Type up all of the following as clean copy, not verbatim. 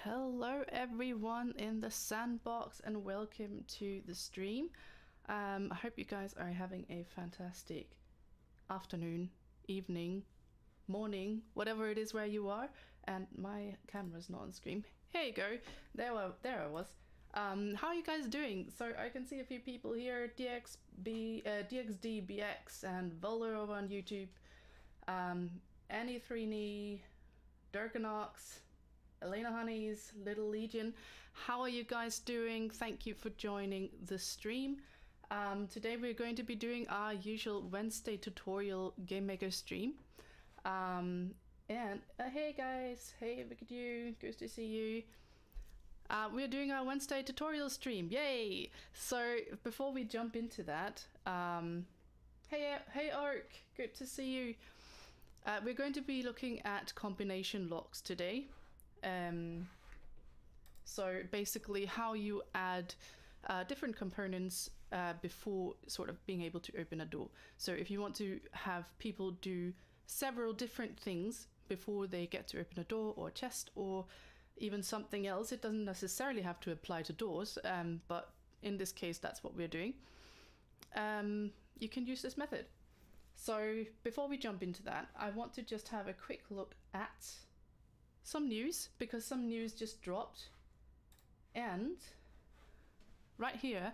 Hello everyone in the sandbox and welcome to the stream. I hope you guys are having a fantastic afternoon, evening, morning, whatever it is where you are. And my camera's not on screen. Here you go. There I was. How are you guys doing? So I can see a few people here, DXDBX and Voller over on YouTube, Annie3knee, Durkanox, Elena Honeys, Little Legion. How are you guys doing? Thank you for joining the stream. Today we're going to be doing our usual Wednesday tutorial game maker stream. Hey guys, hey look at you, good to see you. We're doing our Wednesday tutorial stream, yay! So before we jump into that, hey Ark, good to see you. We're going to be looking at combination locks today. So basically how you add different components before sort of being able to open a door. So if you want to have people do several different things before they get to open a door or a chest or even something else, it doesn't necessarily have to apply to doors, but in this case that's what we're doing. You can use this method. So before we jump into that, I want to just have a quick look at some news, because some news just dropped. And right here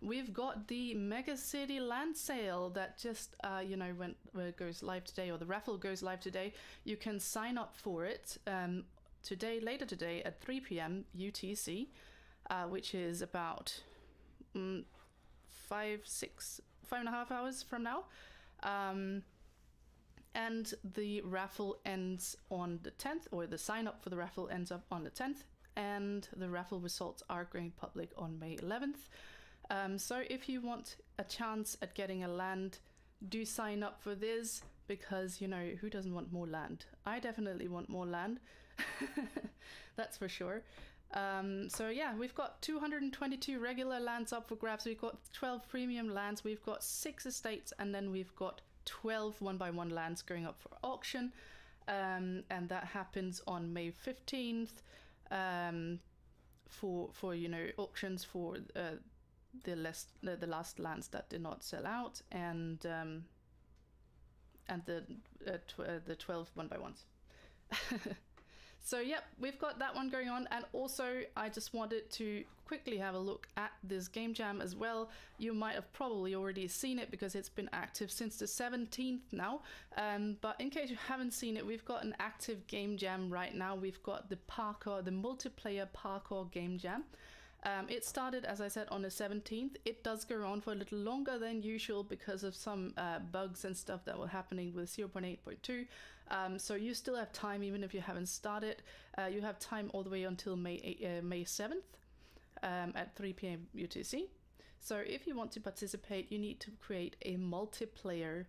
we've got the Mega City land sale that just goes live today, or the raffle goes live today. You can sign up for it later today at 3 p.m. UTC, which is about 5.5 hours from now. And the raffle ends on the 10th, or the sign up for the raffle ends up on the 10th, and the raffle results are going public on May 11th. So if you want a chance at getting a land, do sign up for this, because, you know, who doesn't want more land? I definitely want more land. That's for sure. So yeah, we've got 222 regular lands up for grabs. We've got 12 premium lands. We've got 6 estates, and then we've got 12 1x1 lands going up for auction, and that happens on May 15th for you know, auctions for the last lands that did not sell out, and the 12 1x1s. So yep, we've got that one going on. And also I just wanted to quickly have a look at this game jam as well. You might have probably already seen it because it's been active since the 17th now, but in case you haven't seen it, we've got an active game jam right now. We've got the multiplayer parkour game jam. It started, as I said, on the 17th. It does go on for a little longer than usual because of some bugs and stuff that were happening with 0.8.2. So you still have time, even if you haven't started. You have time all the way until May 7th at 3 p.m. UTC. So if you want to participate, you need to create a multiplayer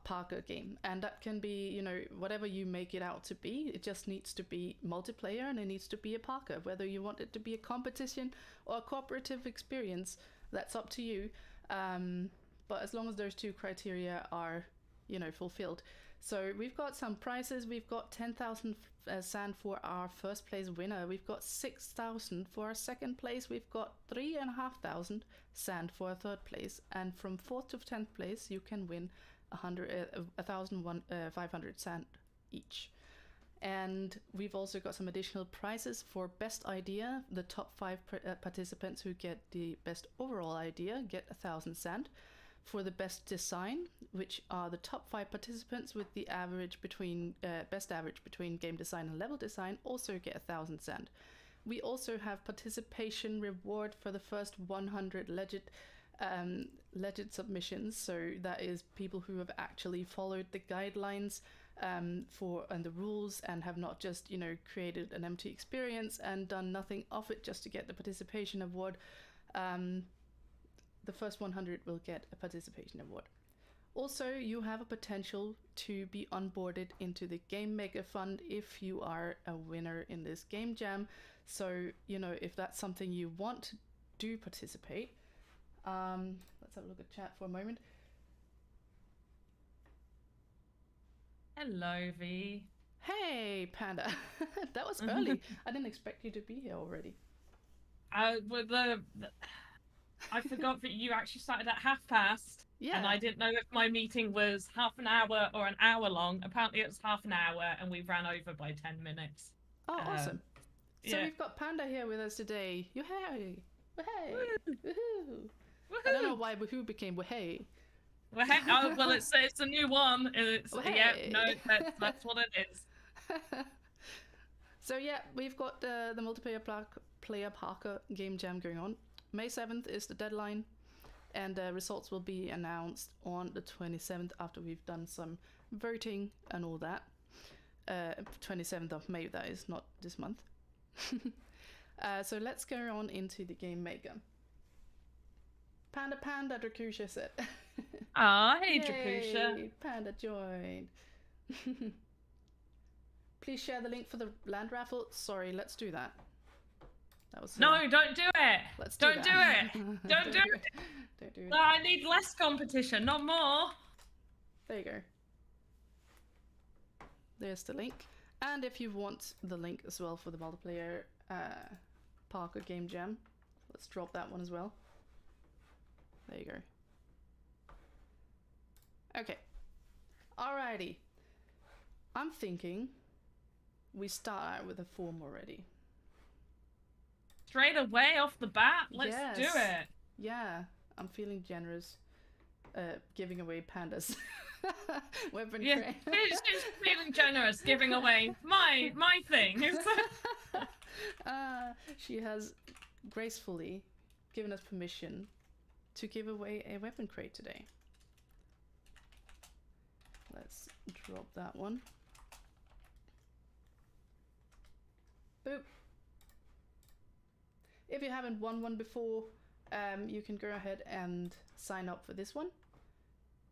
Parker game, and that can be, you know, whatever you make it out to be. It just needs to be multiplayer, and it needs to be a Parker. Whether you want it to be a competition or a cooperative experience, that's up to you, but as long as those two criteria are, you know, fulfilled. So we've got some prizes. We've got 10,000 sand for our first place winner. We've got 6,000 for our second place. We've got 3,500 sand for our third place, and from 4th to 10th place you can win 1,500 sand each. And we've also got some additional prizes for best idea. The top 5 participants who get the best overall idea get 1,000 sand. For the best design, which are the top 5 participants with the average between best average between game design and level design, also get 1,000 sand. We also have participation reward for the first 100 legit submissions. So that is people who have actually followed the guidelines and the rules, and have not just, you know, created an empty experience and done nothing of it just to get the participation award. The first 100 will get a participation award. Also, you have a potential to be onboarded into the Game Maker Fund if you are a winner in this game jam. So, you know, if that's something you want, do participate. Let's have a look at chat for a moment. Hello, V. Hey, Panda. That was early. I didn't expect you to be here already. With I forgot that you actually started at 1:30, and Yeah. I didn't know if my meeting was half an hour or an hour long. Apparently, it was half an hour, and we ran over by 10 minutes. Oh, awesome. Um, So yeah. we've got Panda here with us today. Hey, hey, Woo! woohoo! I don't know Woohoo! why woohoo became woohey. Well, hey, oh, well, it's a new one. It's yeah, no, Woohey. that's what it is. So yeah, we've got the multiplayer player Parker game jam going on. May 7th is the deadline, and results will be announced on the 27th after we've done some voting and all that. 27th of May, that is, not this month. So let's go on into the game maker. Panda Panda, Drakusha said. Ah, hey, Drakusha. Yay, Panda joined. Please share the link for the land raffle. Sorry, let's do that. That was No, don't do it. Let's do Don't do that. it. Don't do it. Don't do it. No, I need less competition, not more. There you go. There's the link. And if you want the link as well for the multiplayer Parker Game Jam, let's drop that one as well. There you go. Okay. Alrighty. I'm thinking we start out with a form already. Straight away off the bat, let's do it. Yeah, I'm feeling generous. Giving away pandas. Weapon Yeah, crate. she's feeling generous, giving away my thing. She has gracefully given us permission to give away a weapon crate today. Let's drop that one. Boop. If you haven't won one before, you can go ahead and sign up for this one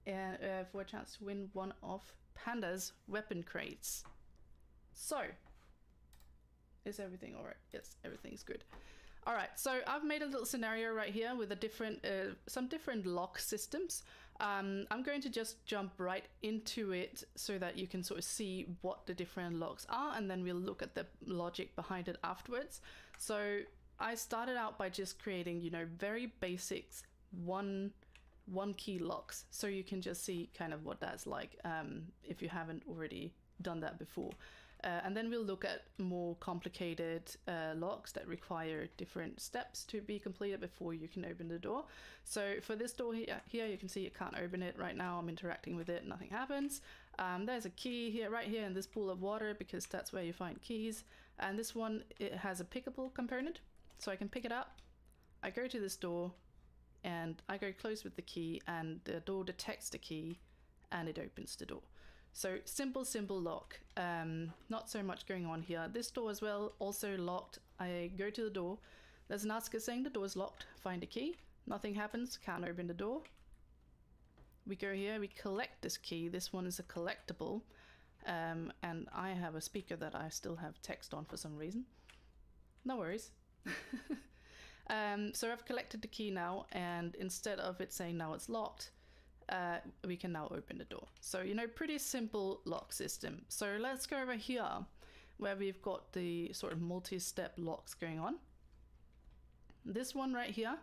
and for a chance to win one of Panda's weapon crates. So, is everything alright? Yes, everything's good. Alright, so I've made a little scenario right here with a different, some different lock systems. I'm going to just jump right into it so that you can sort of see what the different locks are, and then we'll look at the logic behind it afterwards. So I started out by just creating, you know, very basics, one key locks, so you can just see kind of what that's like if you haven't already done that before. And then we'll look at more complicated locks that require different steps to be completed before you can open the door. So for this door here you can see it can't open it right now. I'm interacting with it, nothing happens. There's a key here, right here in this pool of water, because that's where you find keys. And this one, it has a pickable component, so I can pick it up. I go to this door and I go close with the key, and the door detects the key and it opens the door. So simple lock. Not so much going on here. This door as well, also locked. I go to the door. There's an asker saying the door is locked. Find a key. Nothing happens. Can't open the door. We go here. We collect this key. This one is a collectible. And I have a speaker that I still have text on for some reason. No worries. So I've collected the key now, and instead of it saying now it's locked, we can now open the door. So, you know, pretty simple lock system. So let's go over here where we've got the sort of multi-step locks going on. This one right here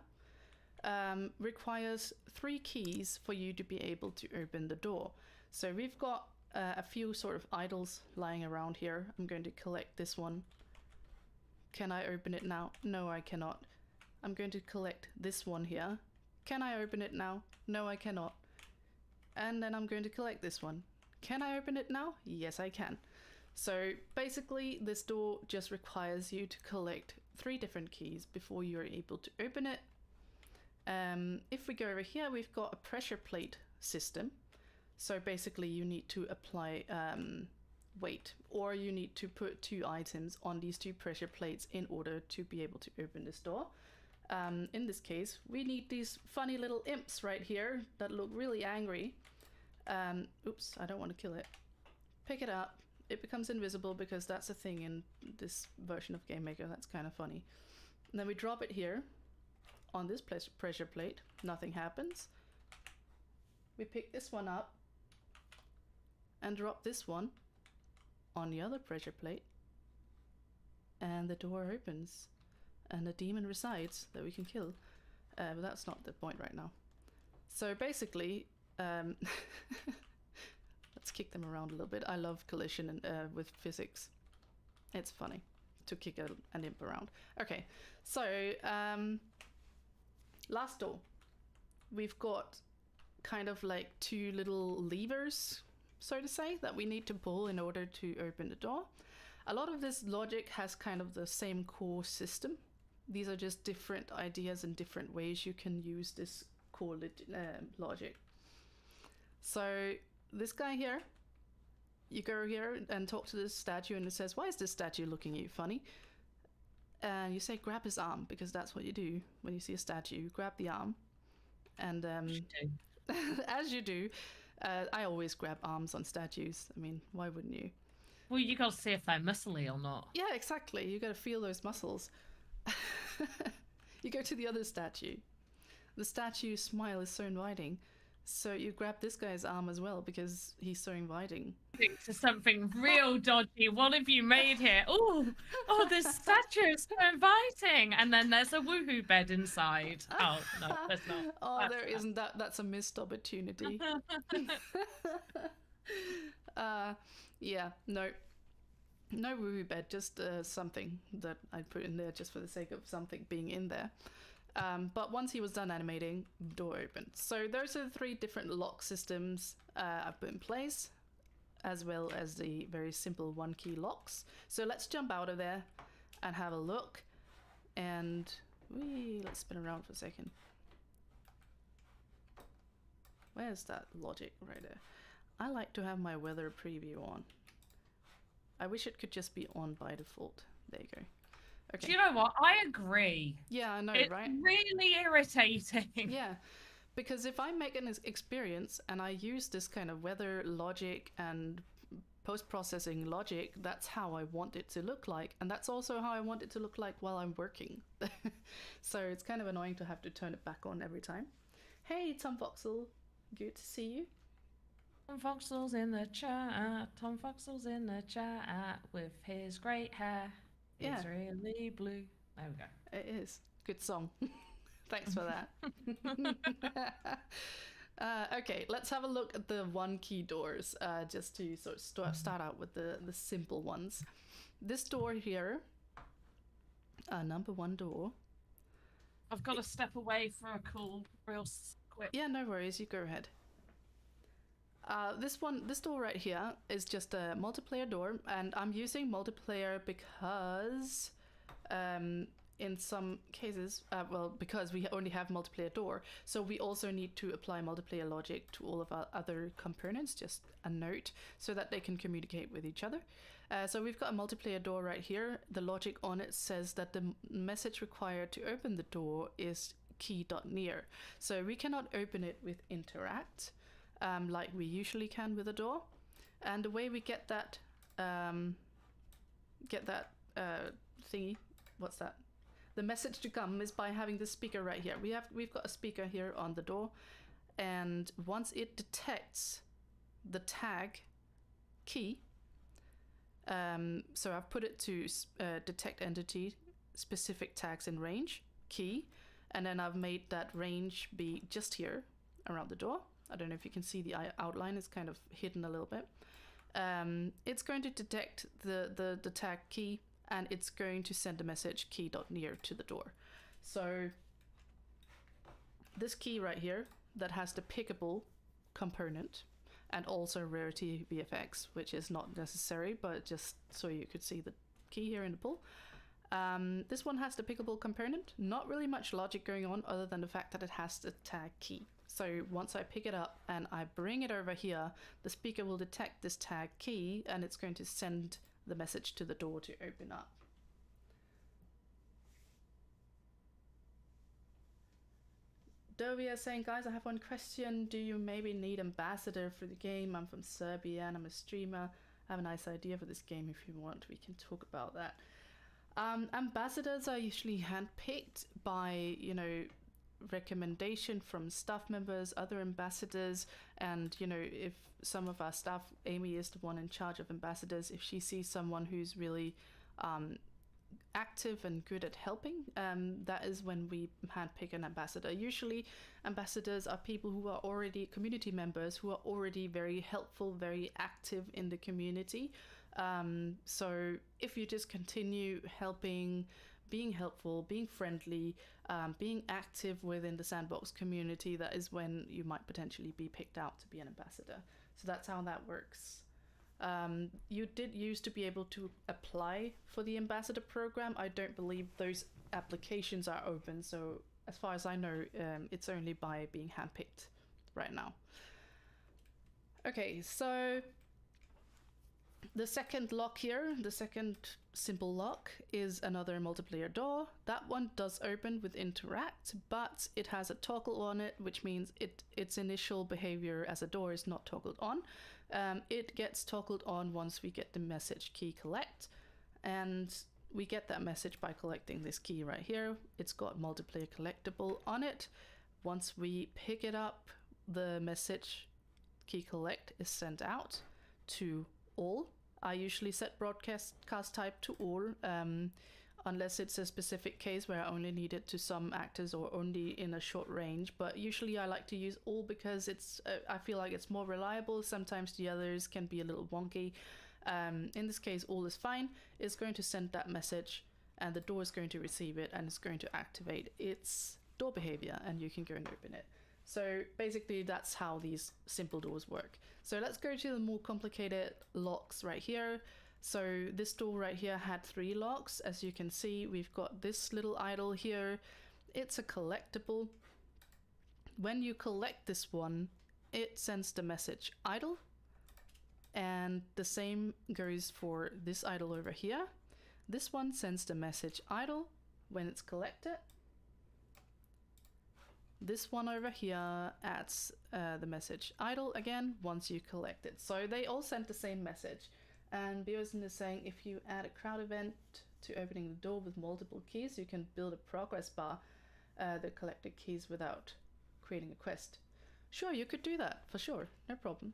requires 3 keys for you to be able to open the door. So we've got a few sort of idols lying around here. I'm going to collect this one. Can I open it now? No, I cannot. I'm going to collect this one here. Can I open it now? No, I cannot. And then I'm going to collect this one. Can I open it now? Yes, I can. So basically this door just requires you to collect 3 different keys before you're able to open it. If we go over here, we've got a pressure plate system. So basically you need to apply weight, or you need to put 2 items on these 2 pressure plates in order to be able to open this door. In this case, we need these funny little imps right here that look really angry. Oops, I don't want to kill it. Pick it up. It becomes invisible because that's a thing in this version of Game Maker. That's kind of funny. And then we drop it here on this pressure plate. Nothing happens. We pick this one up and drop this one. on the other pressure plate, and the door opens, and a demon resides that we can kill. But that's not the point right now. So basically, let's kick them around a little bit. I love collision with physics. It's funny to kick an imp around. Okay, so last door. We've got kind of like two little levers, so to say, that we need to pull in order to open the door. A lot of this logic has kind of the same core system. These are just different ideas and different ways you can use this core logic. So this guy here, you go here and talk to this statue, and it says, "Why is this statue looking at you funny?" And you say, "Grab his arm," because that's what you do when you see a statue. You grab the arm, and as you do, I always grab arms on statues. I mean, why wouldn't you? Well, you gotta see if they're muscly or not. Yeah, exactly. You gotta feel those muscles. You go to the other statue. The statue's smile is so inviting. So you grab this guy's arm as well because he's so inviting. To something real dodgy. What have you made here? Oh, this statue is so inviting. And then there's a woohoo bed inside. Oh, no, there's not. Oh, there isn't. That's a missed opportunity. Yeah, no woohoo bed, just something that I put in there just for the sake of something being in there. But once he was done animating, door opened. So those are the 3 different lock systems I've put in place, as well as the very simple 1-key locks. So let's jump out of there and have a look. And let's spin around for a second. Where's that logic right there? I like to have my weather preview on. I wish it could just be on by default. There you go. Okay. Do you know what? I agree. Yeah, I know, it's right? Really irritating. Yeah, because if I make an experience and I use this kind of weather logic and post-processing logic, that's how I want it to look like. And that's also how I want it to look like while I'm working. So it's kind of annoying to have to turn it back on every time. Hey, Tom Voxel. Good to see you. Tom Voxel's in the chat. Tom Voxel's in the chat with his great hair. Yeah. It's really blue. There we go. It is. Good song. Thanks for that. Okay, let's have a look at the 1-key doors, just to sort of start out with the simple ones. This door here, number 1 door. I've got to step away for a call real quick. Yeah, no worries. You go ahead. This door right here is just a multiplayer door, and I'm using multiplayer because in some cases, because we only have multiplayer door, so we also need to apply multiplayer logic to all of our other components, just a note, so that they can communicate with each other. So we've got a multiplayer door right here. The logic on it says that the message required to open the door is key.near. So we cannot open it with interact, like we usually can with a door. And the way we get that thingy, what's that? The message to come is by having this speaker right here. We've got a speaker here on the door, and once it detects the tag key, so I've put it to detect entity, specific tags in range, key, and then I've made that range be just here around the door. I don't know if you can see the outline, it's kind of hidden a little bit. It's going to detect the tag key, and it's going to send a message key.near to the door. So this key right here that has the pickable component and also rarity VFX, which is not necessary, but just so you could see the key here in the pull. This one has the pickable component, not really much logic going on other than the fact that it has the tag key. So once I pick it up and I bring it over here, the speaker will detect this tag key, and it's going to send the message to the door to open up. Dovia saying, guys, I have one question. Do you maybe need ambassador for the game? I'm from Serbia and I'm a streamer. I have a nice idea for this game. If you want, we can talk about that. Ambassadors are usually handpicked by, recommendation from staff members, other ambassadors, and if some of our staff, Amy is the one in charge of ambassadors, if she sees someone who's really active and good at helping, that is when we handpick an ambassador. Usually ambassadors are people who are already community members, who are already very helpful, very active in the community. So if you just continue helping, being helpful, being friendly, being active within the sandbox community, that is when you might potentially be picked out to be an ambassador. So that's how that works. You did used to be able to apply for the ambassador program. I don't believe those applications are open, so as far as I know, it's only by being handpicked right now. Okay, so the second lock here, the second simple lock, is another multiplayer door. That one does open with interact, but it has a toggle on it, which means its initial behavior as a door is not toggled on. It gets toggled on once we get the message key collect, and we get that message by collecting this key right here. It's got multiplayer collectible on it. Once we pick it up, the message key collect is sent out to all. I usually set broadcast type to all, unless it's a specific case where I only need it to some actors or only in a short range. But usually I like to use all because I feel like it's more reliable. Sometimes the others can be a little wonky. In this case, all is fine. It's going to send that message, and the door is going to receive it, and it's going to activate its door behavior, and you can go and open it. So basically that's how these simple doors work. So let's go to the more complicated locks right here. So this door right here had 3 locks. As you can see, we've got this little idol here. It's a collectible. When you collect this one, it sends the message idle. And the same goes for this idol over here. This one sends the message idle when it's collected. This one over here adds the message idle again once you collect it. So they all send the same message. And Biosin is saying if you add a crowd event to opening the door with multiple keys, you can build a progress bar that collected keys without creating a quest. Sure, you could do that for sure, no problem.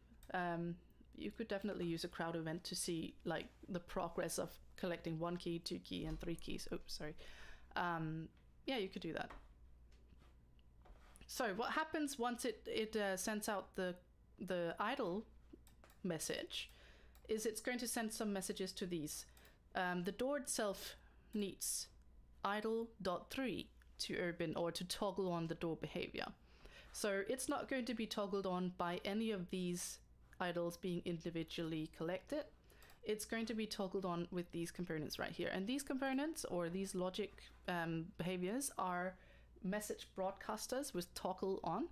You could definitely use a crowd event to see like the progress of collecting 1 key, 2 key, and 3 keys. Oh, sorry. Yeah, you could do that. So what happens once it sends out the idle message is it's going to send some messages to these. The door itself needs idle.3 to open or to toggle on the door behavior. So it's not going to be toggled on by any of these idols being individually collected. It's going to be toggled on with these components right here. And these components or these logic behaviors are message broadcasters with toggle on.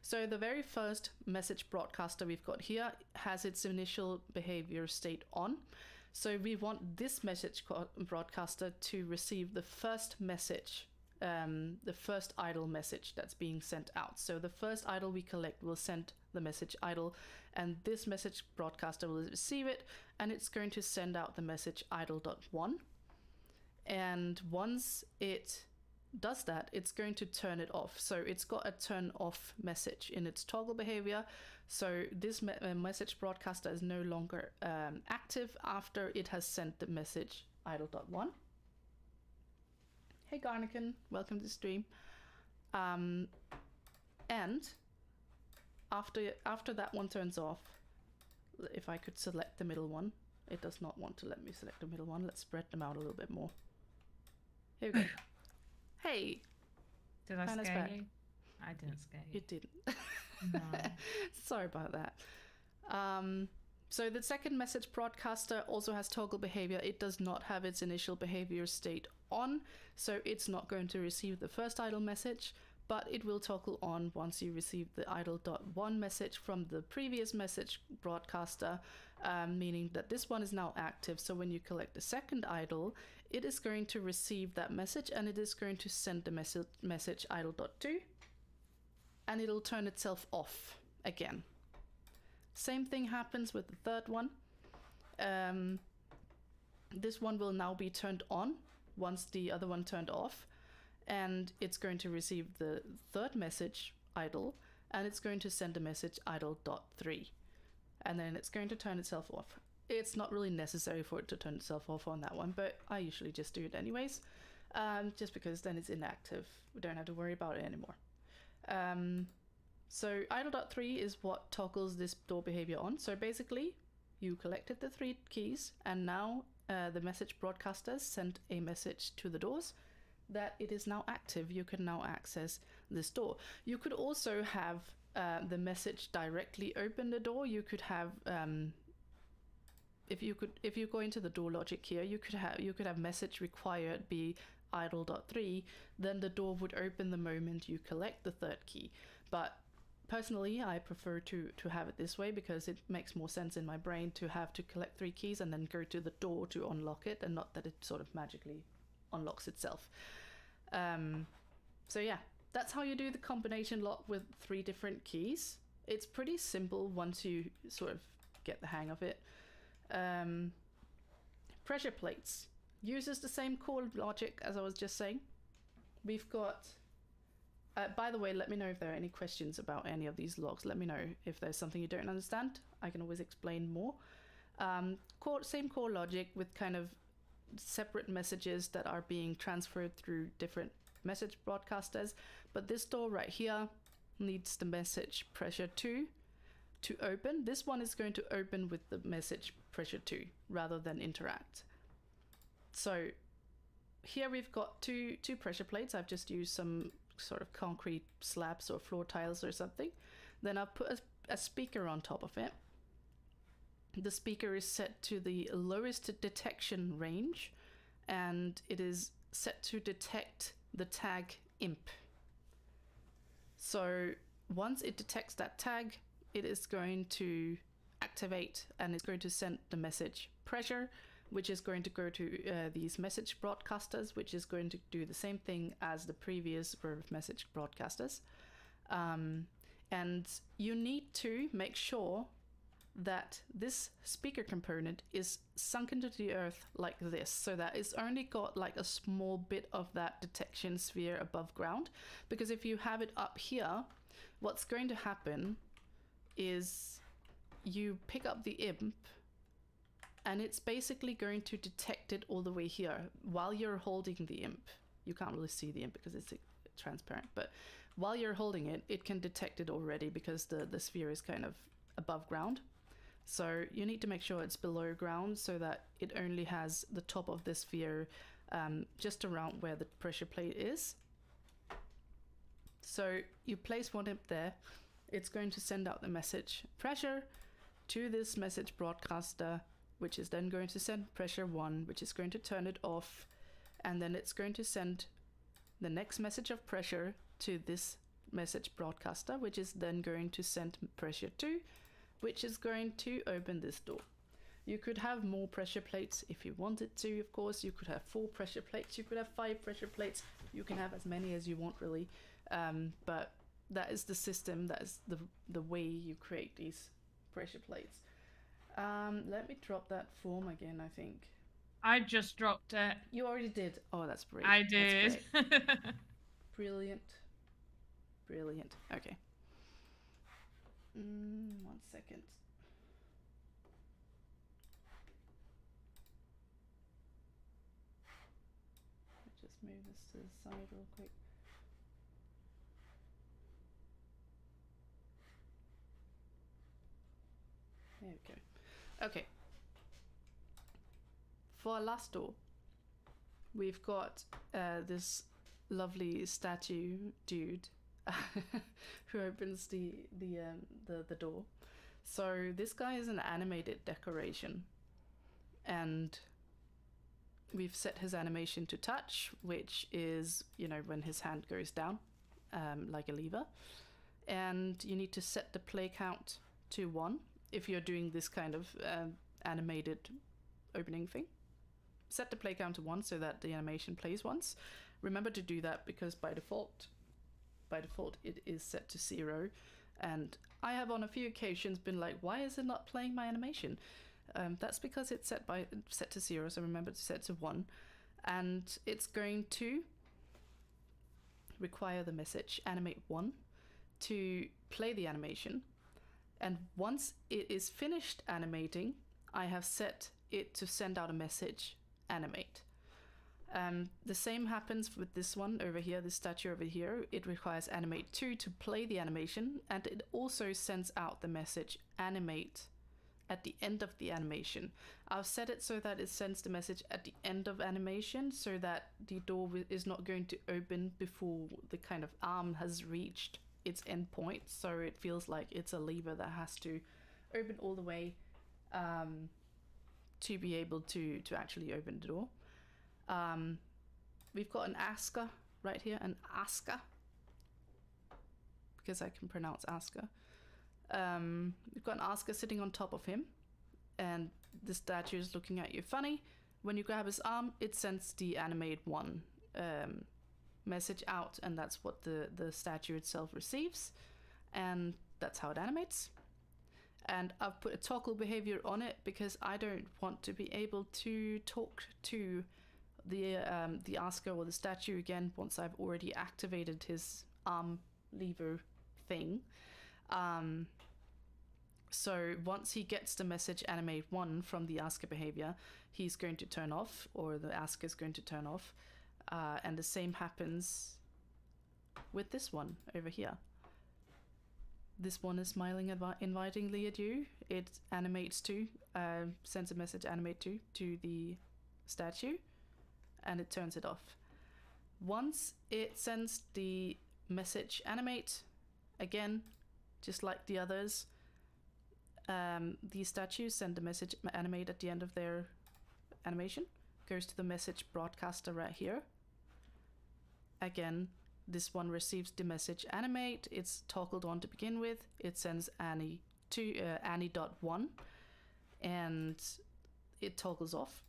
So the very first message broadcaster we've got here has its initial behavior state on. So we want this message broadcaster to receive the first message, the first idle message that's being sent out. So the first idle we collect will send the message idle, and this message broadcaster will receive it, and it's going to send out the message idle.1. And once it does that, it's going to turn it off. So it's got a turn off message in its toggle behavior. So this message broadcaster is no longer active after it has sent the message idle.1. Hey Garnican, welcome to the stream. And after that one turns off, if I could select the middle one, it does not want to let me select the middle one. Let's spread them out a little bit more. Here we go. Hey, did I Hannah's scare back. you? I didn't scare you. You didn't. No. Sorry about that. So the second message broadcaster also has toggle behavior. It does not have its initial behavior state on, so it's not going to receive the first idle message, but it will toggle on once you receive the idle.1 message from the previous message broadcaster, meaning that this one is now active. So when you collect the second idle, it is going to receive that message, and it is going to send the message idle.2, and it'll turn itself off again. Same thing happens with the third one. This one will now be turned on once the other one turned off, and it's going to receive the third message idle, and it's going to send a message idle.3, and then it's going to turn itself off. It's not really necessary for it to turn itself off on that one, but I usually just do it anyways, just because then it's inactive. We don't have to worry about it anymore. So idle.3 is what toggles this door behavior on. So basically, you collected the 3 keys, and now the message broadcaster sent a message to the doors that it is now active. You can now access this door. You could also have the message directly open the door. You could have if you go into the door logic here, you could have message required be idle.3, then the door would open the moment you collect the 3rd key. But personally, I prefer to have it this way because it makes more sense in my brain to have to collect 3 keys and then go to the door to unlock it, and not that it sort of magically unlocks itself. So yeah, that's how you do the combination lock with 3 different keys. It's pretty simple once you sort of get the hang of it. Pressure plates uses the same core logic as I was just saying. We've got by the way, let me know if there are any questions about any of these logs. Let me know if there's something you don't understand. I can always explain more. Same core logic with kind of separate messages that are being transferred through different message broadcasters. But this door right here needs the message pressure 2 to open. This one is going to open with the message pressure 2 rather than interact. So here we've got two pressure plates. I've just used some sort of concrete slabs or floor tiles or something. Then I'll put a speaker on top of it. The speaker is set to the lowest detection range, and it is set to detect the tag imp. So once it detects that tag, it is going to activate, and it's going to send the message pressure, which is going to go to these message broadcasters, which is going to do the same thing as the previous message broadcasters. And you need to make sure that this speaker component is sunk into the earth like this, so that it's only got like a small bit of that detection sphere above ground. Because if you have it up here, what's going to happen is you pick up the imp, and it's basically going to detect it all the way here while you're holding the imp. You can't really see the imp because it's transparent, but while you're holding it, it can detect it already because the sphere is kind of above ground. So you need to make sure it's below ground so that it only has the top of the sphere just around where the pressure plate is. So you place one imp there. It's going to send out the message pressure to this message broadcaster, which is then going to send pressure 1, which is going to turn it off, and then it's going to send the next message of pressure to this message broadcaster, which is then going to send pressure 2, which is going to open this door. You could have more pressure plates if you wanted to, of course. You could have 4 pressure plates, you could have 5 pressure plates, you can have as many as you want really, but that is the system, that is the way you create these pressure plates. Let me drop that form again, I think. I just dropped it. You already did? Oh, that's brilliant. I did. Brilliant. Brilliant. Okay. 1 second. Just move this to the side real quick. There we go. Okay. For our last door, we've got this lovely statue dude who opens the door. So this guy is an animated decoration, and we've set his animation to touch, which is, you know, when his hand goes down, like a lever. And you need to set the play count to 1 if you're doing this kind of animated opening thing. Set the play count to 1 so that the animation plays once. Remember to do that because by default it is set to 0. And I have on a few occasions been like, why is it not playing my animation? That's because it's set to 0, so remember to set to 1. And it's going to require the message animate 1 to play the animation. And once it is finished animating, I have set it to send out a message animate. The same happens with this one over here, this statue over here. It requires animate 2 to play the animation, and it also sends out the message animate at the end of the animation. I've set it so that it sends the message at the end of animation, so that the door is not going to open before the kind of arm has reached its end point, so it feels like it's a lever that has to open all the way to be able to actually open the door. We've got an asker right here, an asker, because I can pronounce asker. We've got an asker sitting on top of him, and the statue is looking at you funny. When you grab his arm, it sends the animate 1 message out, and that's what the statue itself receives, and that's how it animates. And I've put a toggle behavior on it because I don't want to be able to talk to the asker or the statue again once I've already activated his arm lever thing. So once he gets the message animate 1 from the asker behavior, he's going to turn off, or the asker is going to turn off. And the same happens with this one over here. This one is smiling invitingly at you. It animates 2, sends a message animate 2 to the statue, and it turns it off. Once it sends the message animate, again, just like the others, these statues send the message animate at the end of their animation. Goes to the message broadcaster right here. Again, this one receives the message animate. It's toggled on to begin with. It sends Annie to Annie.1, and it toggles off.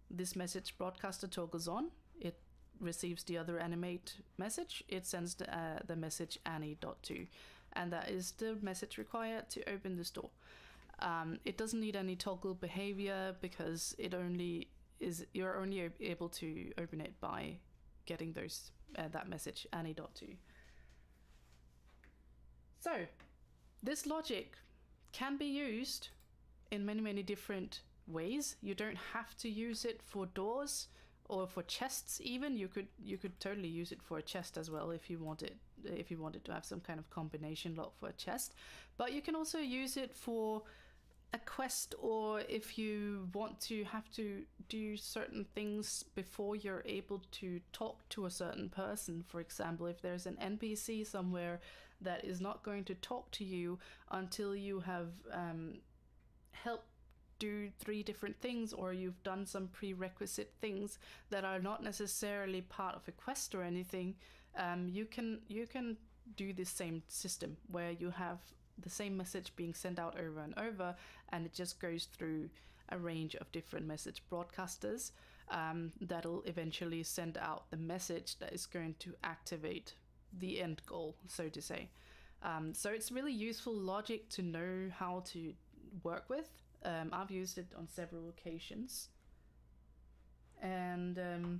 This message broadcaster toggles on. It receives the other animate message. It sends the message Annie.2, and that is the message required to open this door. It doesn't need any toggle behavior because you're only able to open it by getting that message Annie.2. So this logic can be used in many different ways. You don't have to use it for doors or for chests even. You could totally use it for a chest as well if you wanted to have some kind of combination lock for a chest. But you can also use it for a quest, or if you want to have to do certain things before you're able to talk to a certain person. For example, if there's an NPC somewhere that is not going to talk to you until you have helped do 3 different things, or you've done some prerequisite things that are not necessarily part of a quest or anything, you can do this same system where you have the same message being sent out over and over, and it just goes through a range of different message broadcasters that'll eventually send out the message that is going to activate the end goal, so to say. So it's really useful logic to know how to work with. I've used it on several occasions, and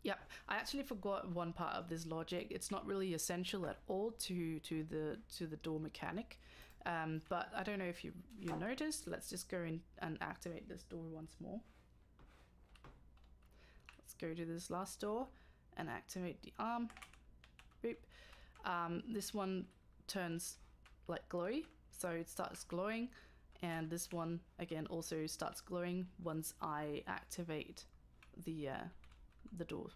yeah, I actually forgot one part of this logic. It's not really essential at all to the door mechanic, but I don't know if you noticed. Let's just go in and activate this door once more. Let's go to this last door and activate the arm. Boop. This one turns like glowy, so it starts glowing, and this one again also starts glowing once I activate the door.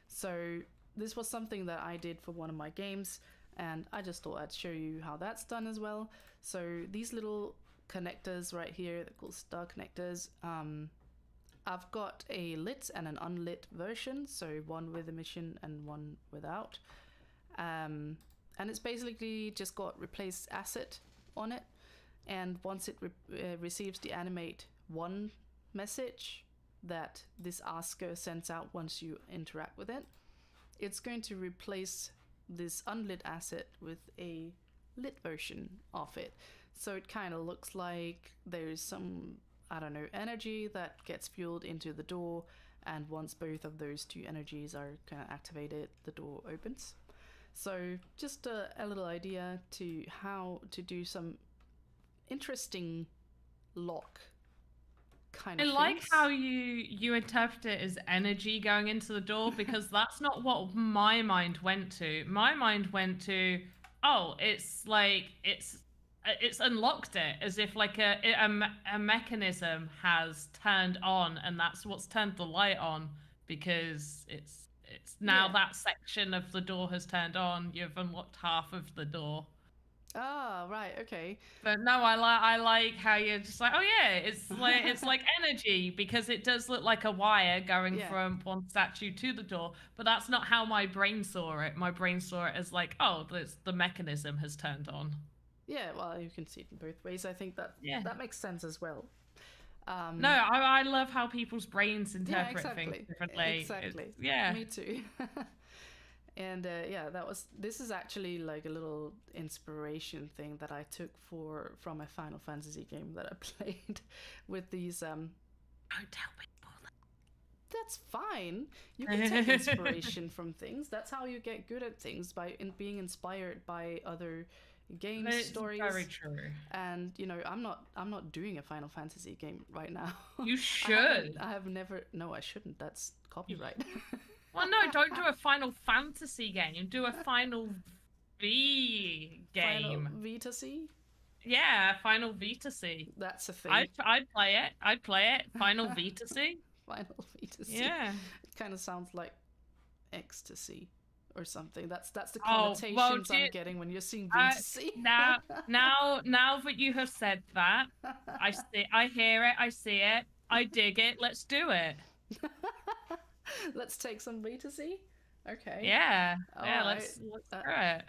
So this was something that I did for one of my games, and I just thought I'd show you how that's done as well. So these little connectors right here, they're called star connectors. I've got a lit and an unlit version, so one with emission and one without. And it's basically just got replace asset on it, and once it receives the animate 1 message that this asker sends out once you interact with it, it's going to replace this unlit asset with a lit version of it. So it kind of looks like there's some, I don't know, energy that gets fueled into the door, and once both of those two energies are kind of activated, the door opens. So just a little idea to how to do some interesting lock kind I of like things. how you interpret it as energy going into the door, because that's not what my mind went to. My mind went to, oh, it's like it's unlocked it, as if like a mechanism has turned on, and that's what's turned the light on, because it's now Yeah. that section of the door has turned on. You've unlocked half of the door. Ah, right, okay. But no, I like how you're just like, oh yeah, it's like energy, because it does look like a wire going Yeah. from one statue to the door. But that's not how my brain saw it. My brain saw it as like, oh, the mechanism has turned on. Yeah, well, you can see it in both ways. I think that Yeah. that makes sense as well. No, I love how people's brains Yeah, interpret things exactly. differently. Exactly. Yeah. Me too. And yeah, this is actually like a little inspiration thing that I took from a Final Fantasy game that I played with these Don't tell people that's fine. You can take inspiration from things. That's how you get good at things, by being inspired by other game that. It's stories. very true. And I'm not doing a Final Fantasy game right now. You should. I have never. No, I shouldn't. That's copyright. Well, no, don't do a Final Fantasy game. Do a Final V Final game. Vita C. Yeah, Final Vita C. That's a thing. I'd play it. I'd play it. Final Vita C. Final Vita C. Yeah. It kind of sounds like ecstasy or something. That's the Oh, connotations well, I'm getting when you're seeing Vita C. now that you have said that, I hear it, I see it, I dig it. Let's do it. Let's take some Vita C. Okay. Yeah. All Yeah, right. let's do it.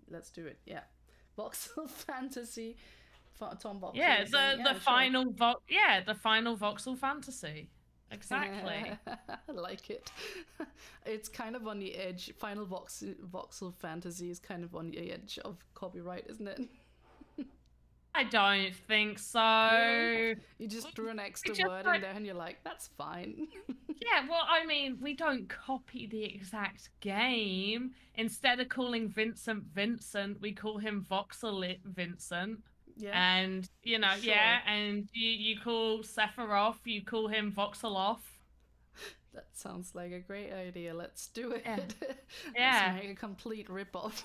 Let's do it. Yeah. Voxel Fantasy. Tom Voxel. Yeah, was saying, the sure. final the final voxel fantasy. Exactly. I like it. It's kind of on the edge. Final Voxel Fantasy is kind of on the edge of copyright, isn't it? I don't think so. Really? You just threw an extra just word like- in there and you're like, that's fine. Yeah, well, I mean, we don't copy the exact game. Instead of calling Vincent Vincent, we call him Voxel Vincent. Yeah. And, Sure. and you call Sephiroth, you call him Voxeloff. That sounds like a great idea. Let's do it. Yeah. Let's Yeah. make a complete rip-off.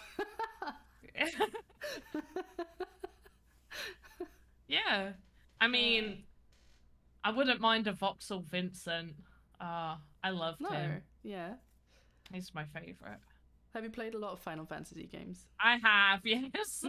Yeah. I mean, I wouldn't mind a Voxel Vincent. I loved No. him. Yeah. He's my favorite. Have you played a lot of Final Fantasy games? I have, yes.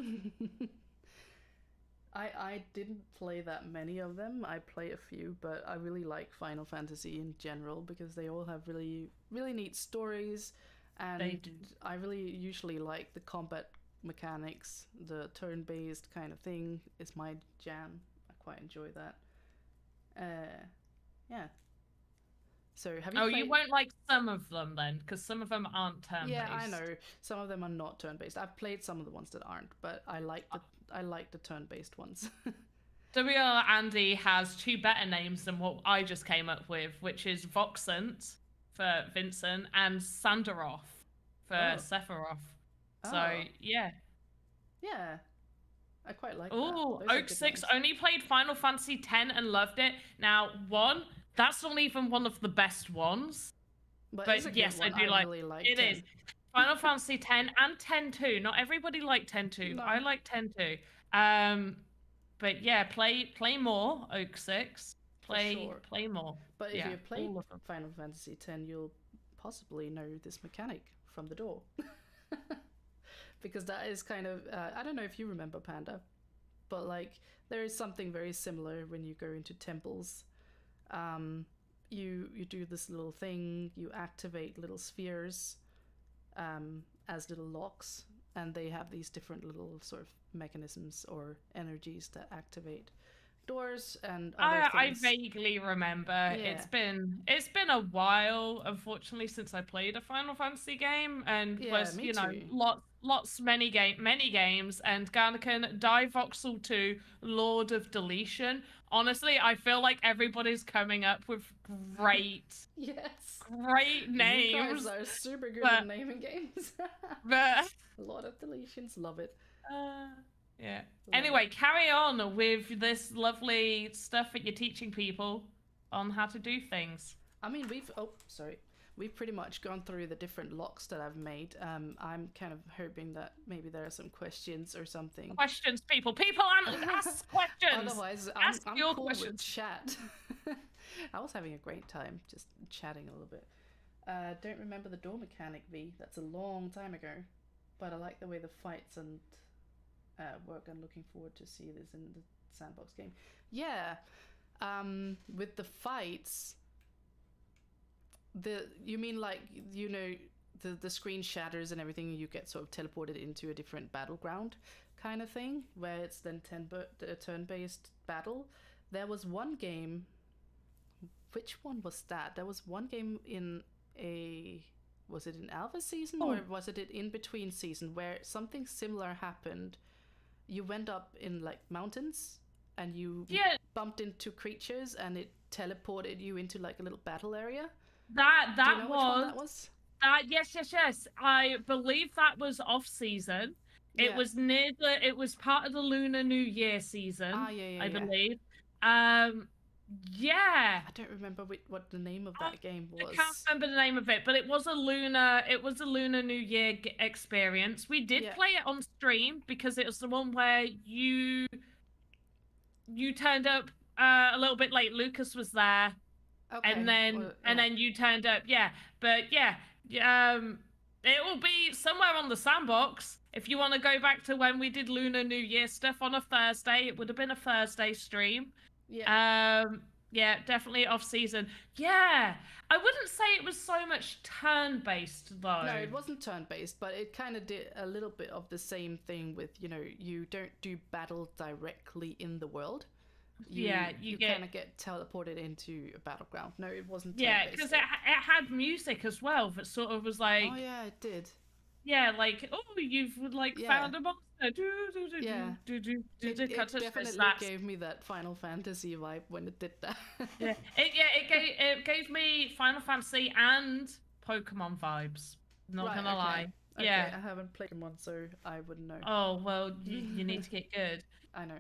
I didn't play that many of them. I play a few, but I really like Final Fantasy in general because they all have really, really neat stories, and They do. I really usually like the combat mechanics. The turn-based kind of thing is my jam. I quite enjoy that. Yeah. So have you? Oh, played... you won't like some of them then, because some of them aren't turn-based. Yeah, I know. Some of them are not turn-based. I've played some of the ones that aren't, but I like the turn-based ones. WL Andy has two better names than what I just came up with, which is Voxent for Vincent and Sandaroth for Sephiroth. So, Oh. yeah. Yeah. I quite like Oh, that. Those are Oak good 6 names. only played Final Fantasy X and loved it. Now, that's not even one of the best ones. But But it's a good yes, I one. do like really like it. 10. Is Final Fantasy X and 10 too. Not everybody liked 10 too. No. I like 10 too. But yeah, play more Oak 6. sure. Play more. But if Yeah, you played all of them. Final Fantasy X, you'll possibly know this mechanic from the door. Because that is kind of I don't know if you remember Panda, but like there is something very similar when you go into temples. You do this little thing, you activate little spheres as little locks, and they have these different little sort of mechanisms or energies that activate doors and other I things. vaguely remember. Yeah. It's been a while, unfortunately, since I played a Final Fantasy game, and Yeah, was me too. many games, and Garnican Die Voxel 2 Lord of Deletion. Honestly, I feel like everybody's coming up with great, Yes. great You guys names. are super good But, at naming games. but A lot of deletions. Love it. uh, yeah. Love it. Anyway, carry on with this lovely stuff that you're teaching people on how to do things. I mean, we've pretty much gone through the different locks that I've made. I'm kind of hoping that maybe there are some questions or something. Questions, people. People ask questions. Otherwise, Ask I'm your cool with questions. chat. I was having a great time just chatting a little bit. Don't remember the door mechanic, V. That's a long time ago, but I like the way the fights and work. I'm looking forward to see this in the sandbox game. Yeah, with the fights, you mean like the screen shatters and everything, you get sort of teleported into a different battleground kind of thing where it's then turn-based battle. There was one game, which one was that? There was one game in was it in alpha season or was it in between season where something similar happened. You went up in like mountains and you bumped into creatures and it teleported you into like a little battle area. That Do you know which one that was? Yes. I believe that was off season. It was it was part of the Lunar New Year season. I believe. Yeah. I don't remember what the name of that game was. I can't remember the name of it, but it was a Lunar New Year experience. We did play it on stream because it was the one where you turned up a little bit late. Lucas was there. Okay. And then you turned up, but it will be somewhere on the sandbox. If you want to go back to when we did Lunar New Year stuff on a Thursday, it would have been a Thursday stream. Yeah, definitely off season. Yeah, I wouldn't say it was so much turn-based though. No, it wasn't turn-based, but it kind of did a little bit of the same thing with, you don't do battle directly in the world. You kind of get teleported into a battleground. No, it wasn't. Yeah, because it had music as well. That sort of was like. Oh yeah, it did. Yeah, like you've found a monster. It definitely gave me that Final Fantasy vibe when it did that. It gave me Final Fantasy and Pokemon vibes. Not gonna lie. Okay, I haven't played Pokemon, so I wouldn't know. Oh well, you need to get good. I know.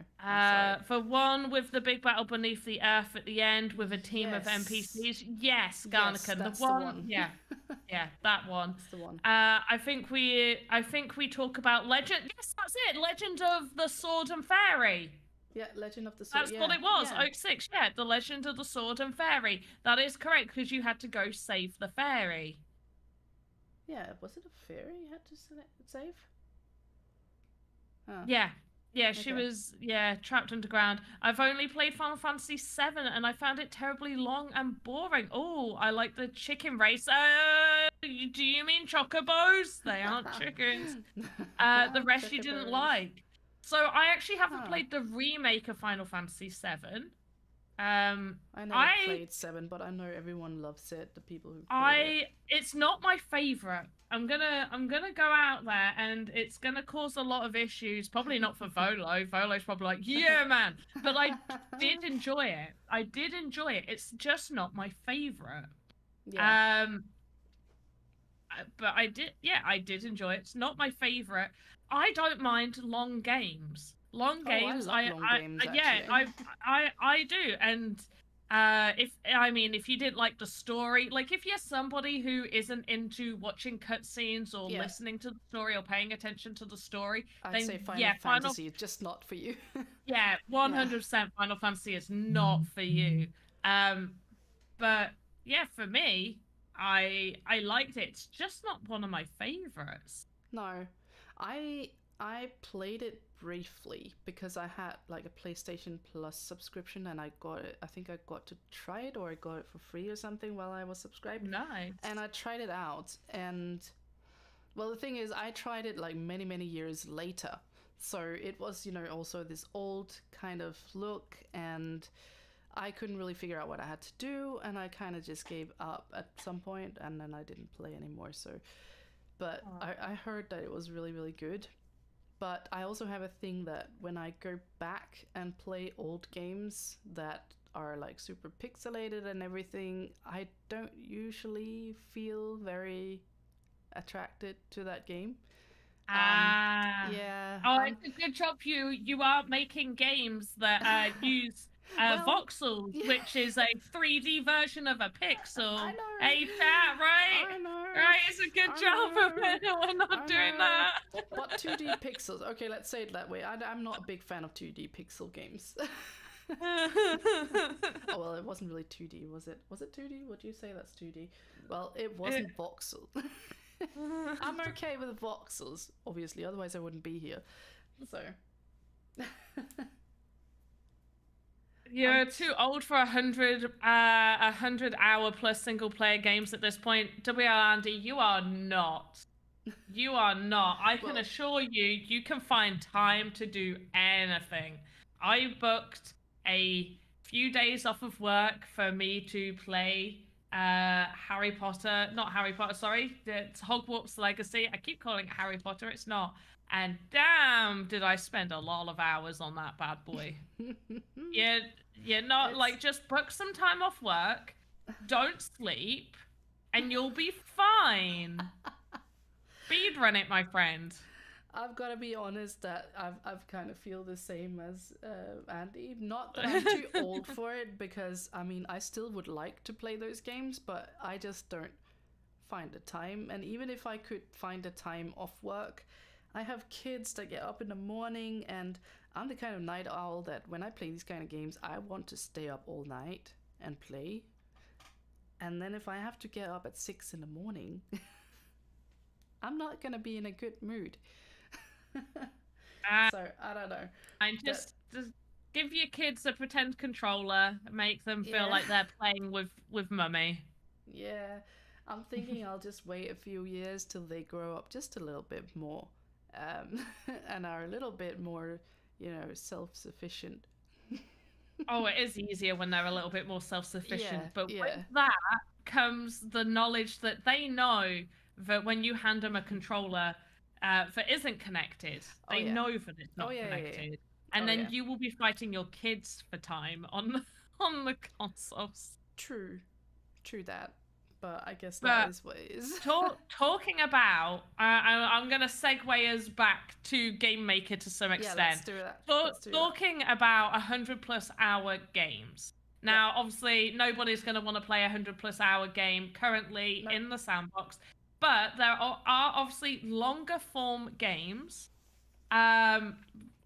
For one with the big battle beneath the earth at the end with a team of NPCs. Yes, Garnican. Yes, the one. Yeah, that one. That's the one. I think we talk about Legend. Yes, that's it. Legend of the Sword and Fairy. Yeah, Legend of the Sword. That's what it was. Yeah. Oak 6. Yeah, the Legend of the Sword and Fairy. That is correct because you had to go save the fairy. Yeah, was it a fairy you had to save? Oh. Yeah, she was, trapped underground. I've only played Final Fantasy VII and I found it terribly long and boring. Oh, I like the chicken race. Do you mean chocobos? They aren't chickens. The rest you didn't like. So I actually haven't played the remake of Final Fantasy VII. I never played 7, but I know everyone loves it. The people who played it. It's not my favorite. I'm gonna go out there, and it's gonna cause a lot of issues. Probably not for Volo. Volo's probably like, yeah, man. But I did enjoy it. It's just not my favorite. Yeah. But I did enjoy it. It's not my favorite. I don't mind long games. Long games. I love long games, I do. And if you didn't like the story, like if you're somebody who isn't into watching cutscenes or listening to the story or paying attention to the story, I'd say Final Fantasy is just not for you. 100% Final Fantasy is not for you. But yeah, for me, I liked it. It's just not one of my favorites. No, I played it briefly because I had like a PlayStation Plus subscription and I got it. I think I got to try it or I got it for free or something while I was subscribed. Nice. And I tried it out, and well, the thing is, I tried it like many years later. So it was, also this old kind of look, and I couldn't really figure out what I had to do, and I kind of just gave up at some point, and then I didn't play anymore. So, but I heard that it was really good. But I also have a thing that when I go back and play old games that are like super pixelated and everything, I don't usually feel very attracted to that game. Ah. Yeah, Oh, it's a good job you are making games that use well, voxels, yeah, which is a 3D version of a I pixel. know, Hey, chat, right? I know, Right, it's a good I job of know, it. We're not I doing know. that. But 2D pixels, okay, let's say it that way. I'm not a big fan of 2D pixel games. Oh well, it wasn't really 2D, was it? Was it 2D? Would you say that's 2D? Well, it wasn't voxel. I'm okay with voxels, obviously, otherwise I wouldn't be here. So You're too old for 100 hour plus single player games at this point. WL Andy, you are not. You are not. I can well, assure you, you can find time to do anything. I booked a few days off of work for me to play Harry Potter, not Harry Potter, sorry, it's Hogwarts Legacy. I keep calling it Harry Potter, it's not. And damn, did I spend a lot of hours on that bad boy. Yeah, yeah, not it's like just book some time off work, don't sleep, and you'll be fine. Speed run it, my friend. I've got to be honest that I've kind of feel the same as Andy. Not that I'm too old for it, because I mean I still would like to play those games, but I just don't find the time. And even if I could find the time off work, I have kids that get up in the morning, and I'm the kind of night owl that when I play these kind of games, I want to stay up all night and play. And then if I have to get up at 6 in the morning, I'm not gonna be in a good mood. So I don't know. And just give your kids a pretend controller, make them feel Yeah. like they're playing with mummy. Yeah, I'm thinking I'll just wait a few years till they grow up just a little bit more, and are a little bit more, self-sufficient. Oh, it is easier when they're a little bit more self-sufficient, Yeah, but yeah. with that comes the knowledge that they know that when you hand them a controller that isn't connected, Oh they yeah. know that it's Oh not yeah, yeah, yeah. connected, and Oh then yeah. you will be fighting your kids for time on on the consoles. True, true that. But I guess that But is what it is. talking about, I'm gonna segue us back to Game Maker to some Yeah, let's extent. do that. Let's do that. Talking about 100+ hour games. Now, obviously, nobody's gonna want to play a 100+ hour game currently Nope. in the sandbox, but there are obviously longer form games,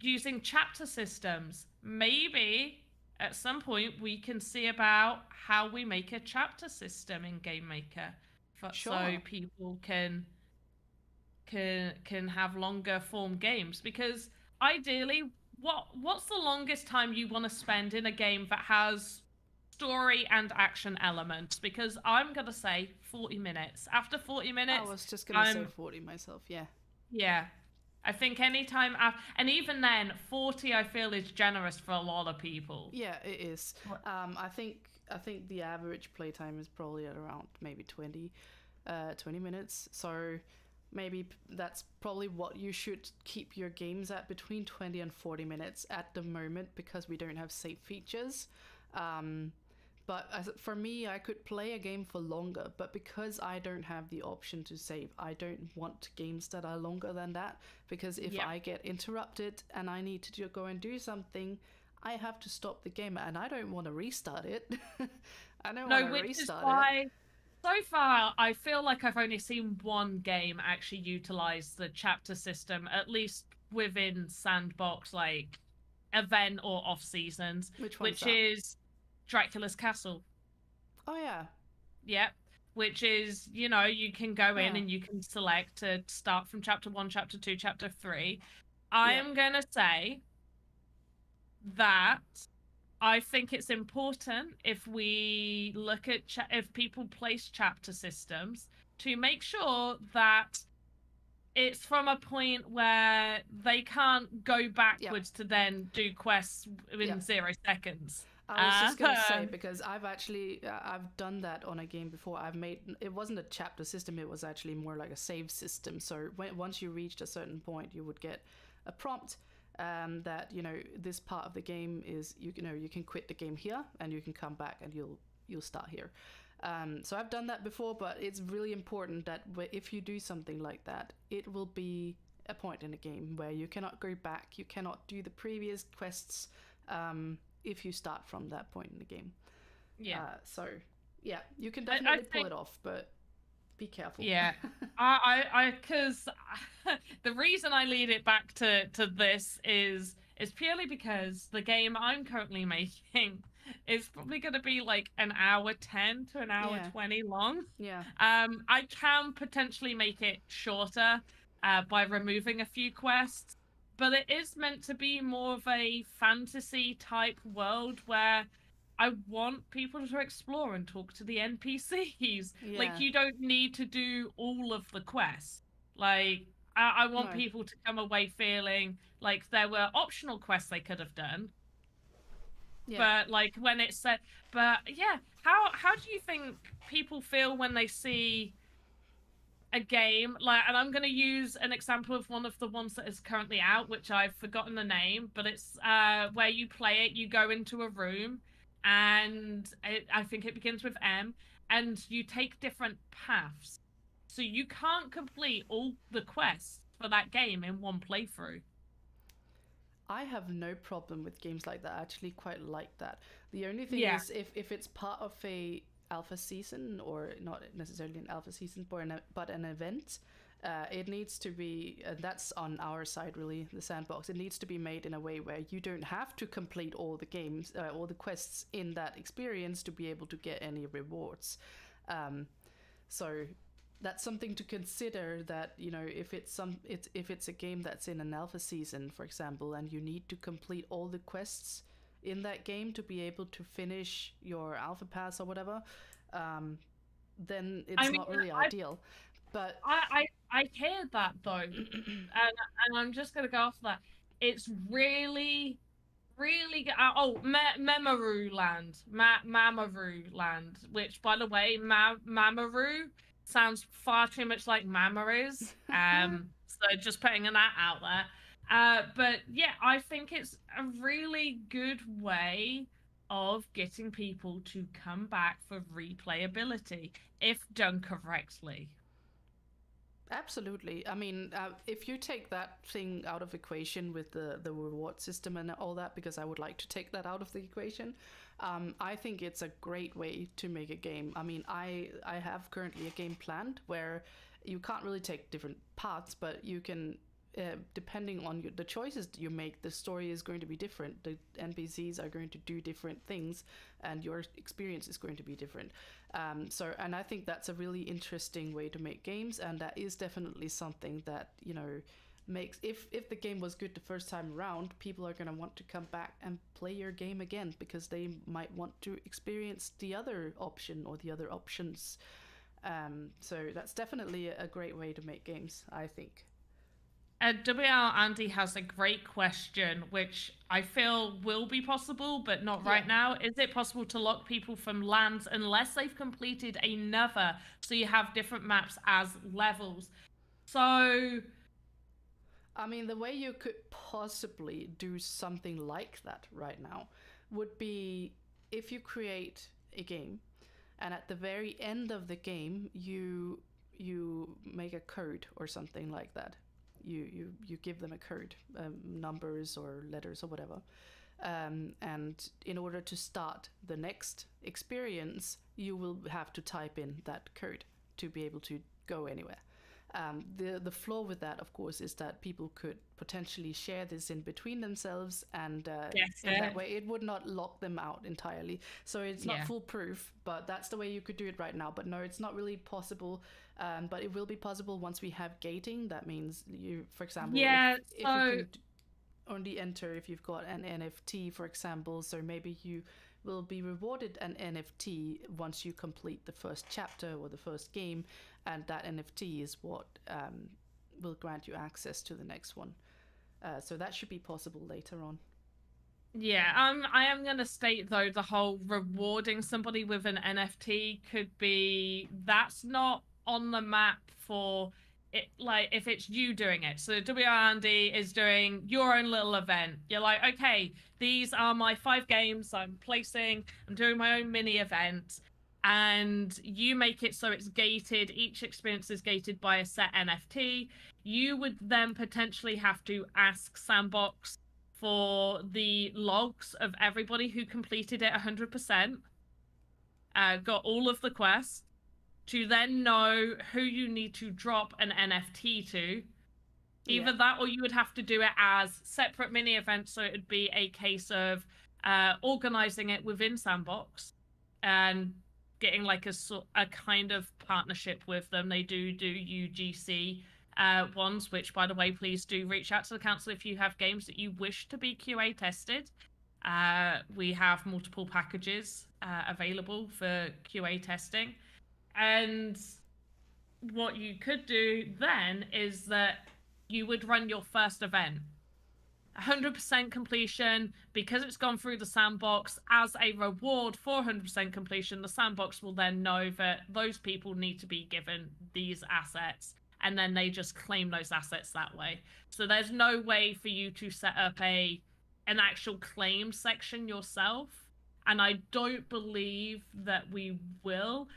using chapter systems. Maybe at some point we can see about how we make a chapter system in Game Maker, so Sure. people can have longer form games. Because ideally, what's the longest time you want to spend in a game that has story and action elements? Because I'm gonna say 40 minutes. After 40 minutes, I was just gonna say 40 myself. yeah. I think anytime after, and even then, 40 I feel is generous for a lot of people. Yeah, it is. I think the average playtime is probably at around maybe 20 minutes. So maybe that's probably what you should keep your games at, between 20 and 40 minutes at the moment, because we don't have save features. But for me, I could play a game for longer, but because I don't have the option to save, I don't want games that are longer than that, because if I get interrupted and I need to go and do something, I have to stop the game, and I don't want to restart it. I don't want to restart it. So far, I feel like I've only seen one game actually utilize the chapter system, at least within sandbox, like event or off seasons, which is Dracula's Castle. Oh yeah. Yep. Which is, you can go in and you can select to start from chapter 1, chapter 2, chapter 3. I am going to say that I think it's important, if we look at if people place chapter systems, to make sure that it's from a point where they can't go backwards to then do quests in 0 seconds. I was just gonna say, because I've done that on a game before. It wasn't a chapter system; it was actually more like a save system. So once you reached a certain point, you would get a prompt that this part of the game is you can quit the game here and you can come back and you'll start here. So I've done that before, but it's really important that if you do something like that, it will be a point in the game where you cannot go back, you cannot do the previous quests if you start from that point in the game. So yeah, you can definitely pull it off, but be careful. Yeah, because the reason I lead it back to this is purely because the game I'm currently making is probably going to be like an hour 10 to an hour 20 long. Yeah. I can potentially make it shorter by removing a few quests, but it is meant to be more of a fantasy type world where I want people to explore and talk to the NPCs. Yeah. Like, you don't need to do all of the quests. Like, I want people to come away feeling like there were optional quests they could have done. Yeah. But, like, when it's said... But, yeah, how do you think people feel when they see a game? Like, and I'm going to use an example of one of the ones that is currently out, which I've forgotten the name, but it's where you play it, you go into a room, and I think it begins with M, and you take different paths, so you can't complete all the quests for that game in one playthrough. I have no problem with games like that. I actually quite like that. The only thing is if it's part of a alpha season, or not necessarily an alpha season, but an event, it needs to be, that's on our side really, the sandbox, it needs to be made in a way where you don't have to complete all the games, all the quests in that experience to be able to get any rewards. So that's something to consider, that if it's a game that's in an alpha season, for example, and you need to complete all the quests in that game to be able to finish your alpha pass or whatever, then it's not really ideal. But I hear that though, and I'm just gonna go off that. It's really Mamaru Land, Mamaru Land, which, by the way, Mamaru sounds far too much like Mama is. So just putting that out there. But yeah, I think it's a really good way of getting people to come back for replayability if done correctly. Absolutely. I mean, if you take that thing out of equation with the reward system and all that, because I would like to take that out of the equation, I think it's a great way to make a game. I mean, I have currently a game planned where you can't really take different paths, but you can, depending on the choices you make, the story is going to be different. The NPCs are going to do different things, and your experience is going to be different. And I think that's a really interesting way to make games, and that is definitely something that makes, if the game was good the first time around, people are going to want to come back and play your game again, because they might want to experience the other option or the other options. So that's definitely a great way to make games, I think. WL Andy has a great question, which I feel will be possible, but not right now. Is it possible to lock people from lands unless they've completed another, so you have different maps as levels? So, I mean, the way you could possibly do something like that right now would be if you create a game, and at the very end of the game, you make a code or something like that. You give them a code, numbers or letters or whatever, and in order to start the next experience, you will have to type in that code to be able to go anywhere. The flaw with that, of course, is that people could potentially share this in between themselves, and in that way it would not lock them out entirely. So it's not foolproof, but that's the way you could do it right now. But no, it's not really possible. But it will be possible once we have gating. That means you, for example, if you can only enter if you've got an NFT, for example. So maybe you will be rewarded an NFT once you complete the first chapter or the first game, and that NFT is what will grant you access to the next one. So that should be possible later on. Yeah, I am going to state, though, the whole rewarding somebody with an NFT could be, that's not on the map for like if it's you doing it. So WRD is doing your own little event. You're like, okay, these are my 5 games I'm doing my own mini event. And you make it so it's gated. Each experience is gated by a set NFT. You would then potentially have to ask Sandbox for the logs of everybody who completed it 100%, got all of the quests, to then know who you need to drop an NFT to. Either that, or you would have to do it as separate mini events. So it would be a case of organizing it within Sandbox and getting like a kind of partnership with them. They do UGC ones, which, by the way, please do reach out to the council if you have games that you wish to be QA tested. We have multiple packages available for QA testing. And what you could do then is that you would run your first event. 100% completion, because it's gone through the Sandbox. As a reward for 100% completion, the Sandbox will then know that those people need to be given these assets, and then they just claim those assets that way. So there's no way for you to set up an actual claim section yourself, and I don't believe that we will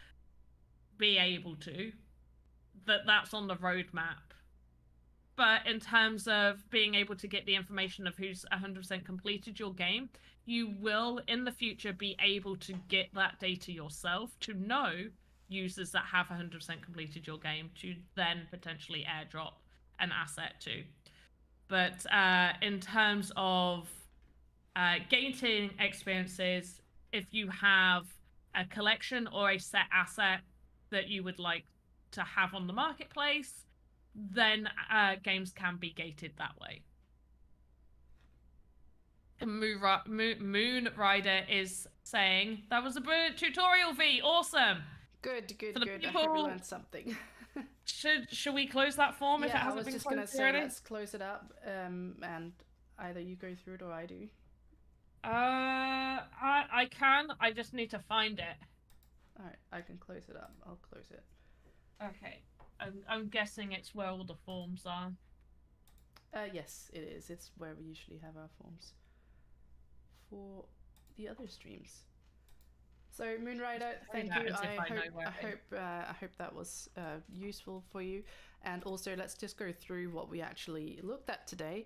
be able to. That's on the roadmap. But in terms of being able to get the information of who's 100% completed your game, you will in the future be able to get that data yourself to know users that have 100% completed your game, to then potentially airdrop an asset to. But in terms of gating experiences, if you have a collection or a set asset that you would like to have on the marketplace, then games can be gated that way. Moon Rider is saying that was a brilliant tutorial, V. Awesome. Good. I hope we learned something. Should we close that form if it hasn't been closed already? I was just gonna say let's close it up, and either you go through it or I do. I can. I just need to find it. All right, I can close it up. I'll close it. Okay. I'm guessing it's where all the forms are. Yes, it is. It's where we usually have our forms for the other streams. So Moonrider, thank you. I hope that was useful for you. And also, let's just go through what we actually looked at today.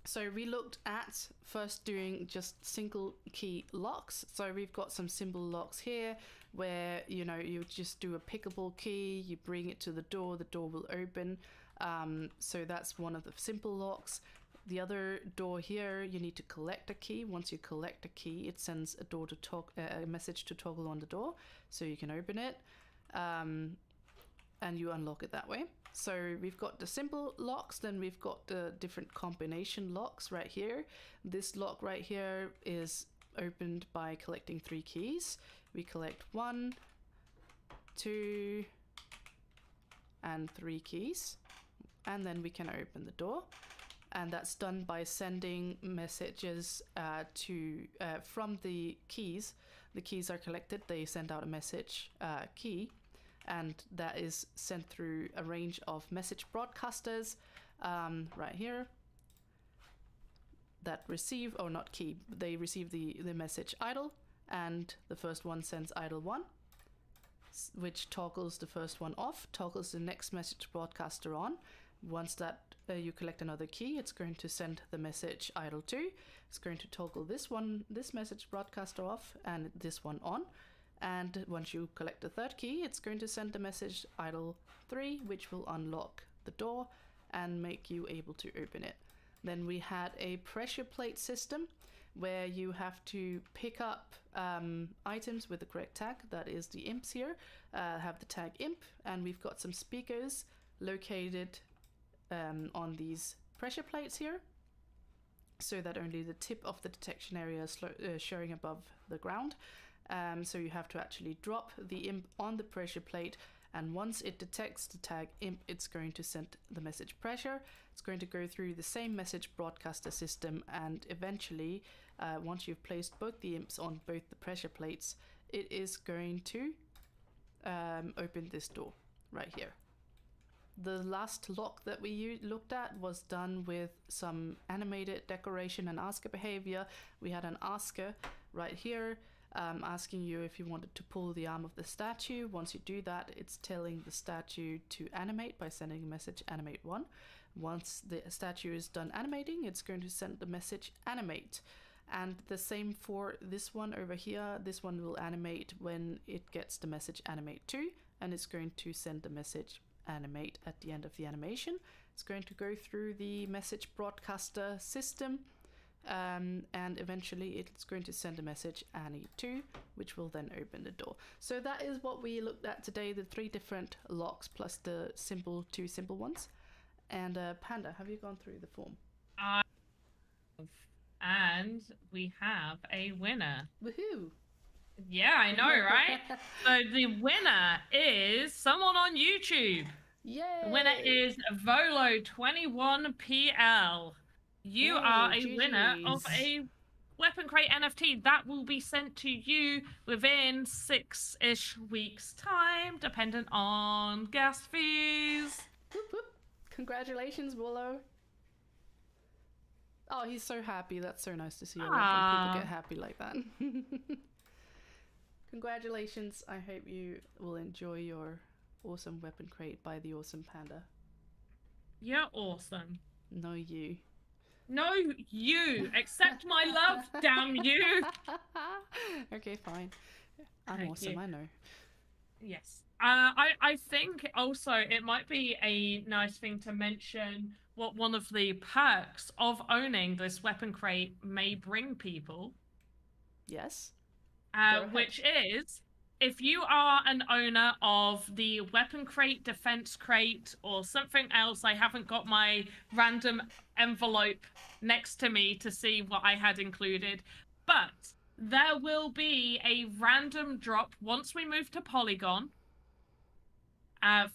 So we looked at first doing just single key locks. So we've got some symbol locks here where, you know, you just do a pickable key, you bring it to the door will open. So that's one of the simple locks. The other door here, you need to collect a key. Once you collect a key, it sends a message to toggle on the door, so you can open it, and you unlock it that way. So we've got the simple locks, then we've got the different combination locks right here. This lock right here is opened by collecting 3 keys. We collect 1, 2, and 3 keys, and then we can open the door. And that's done by sending messages from the keys. The keys are collected, they send out a message key, and that is sent through a range of message broadcasters right here that receive, or not key, they receive the message idle, and the first one sends idle 1, which toggles the first one off, toggles the next message broadcaster on. Once that you collect another key, it's going to send the message idle 2. It's going to toggle this message broadcaster off, and this one on. And once you collect the 3rd key, it's going to send the message idle 3, which will unlock the door and make you able to open it. Then we had a pressure plate system where you have to pick up items with the correct tag. That is the imps here, have the tag imp, and we've got some speakers located on these pressure plates here, so that only the tip of the detection area is showing above the ground. So you have to actually drop the imp on the pressure plate, and once it detects the tag imp, it's going to send the message pressure. It's going to go through the same message broadcaster system, and eventually, once you've placed both the imps on both the pressure plates, it is going to open this door right here. the last lock that we looked at was done with some animated decoration and asker behavior. We had an asker right here asking you if you wanted to pull the arm of the statue. Once you do that, it's telling the statue to animate by sending a message animate 1. Once the statue is done animating, it's going to send the message animate. And the same for this one over here. This one will animate when it gets the message animate 2, and it's going to send the message animate at the end of the animation. It's going to go through the message broadcaster system, and eventually it's going to send a message Annie 2, which will then open the door. So that is what we looked at today, the 3 different locks plus the 2 simple ones. And Panda, have you gone through the form? And we have a winner. Woohoo! Yeah, I know, right? So the winner is someone on YouTube. Yay! The winner is Volo21PL. You are a winner of a Weapon Crate NFT that will be sent to you within 6-ish weeks' time, dependent on gas fees. Whoop, whoop. Congratulations, Volo. Oh, he's so happy. That's so nice to see. I love when people get happy like that. Congratulations. I hope you will enjoy your awesome Weapon Crate by the awesome Panda. You're awesome. No, you. No, you. Accept my love, damn you. Okay, fine. I'm Thank awesome, you. I know. Yes. I think also it might be a nice thing to mention what one of the perks of owning this Weapon Crate may bring people. Yes. Which is, if you are an owner of the Weapon Crate, Defense Crate, or something else, I haven't got my random envelope next to me to see what I had included, but there will be a random drop once we move to Polygon.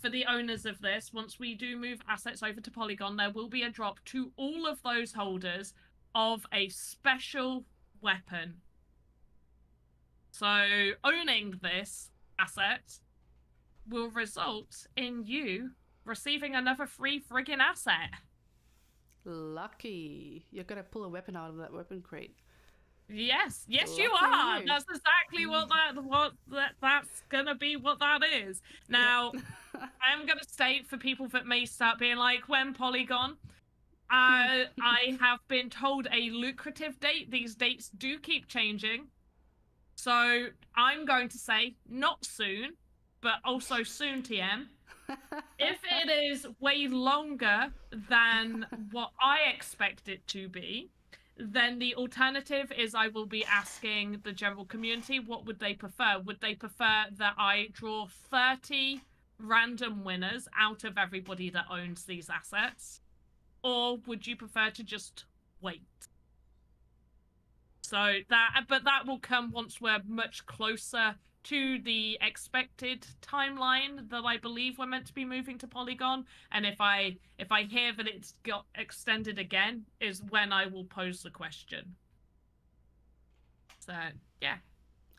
For the owners of this, once we do move assets over to Polygon, there will be a drop to all of those holders of a special weapon. So owning this asset will result in you receiving another free friggin' asset. Lucky. You're gonna pull a weapon out of that Weapon Crate. Yes, Lucky you are. you. That's exactly that's gonna be what that is. Now, I am gonna state for people that may start being like, when Polygon? I have been told a lucrative date. These dates do keep changing. So I'm going to say not soon, but also soon, TM. If it is way longer than what I expect it to be, then the alternative is I will be asking the general community what would they prefer. Would they prefer that I draw 30 random winners out of everybody that owns these assets? Or would you prefer to just wait? So that will come once we're much closer to the expected timeline that I believe we're meant to be moving to Polygon. And if I hear that it's got extended again, is when I will pose the question. So yeah.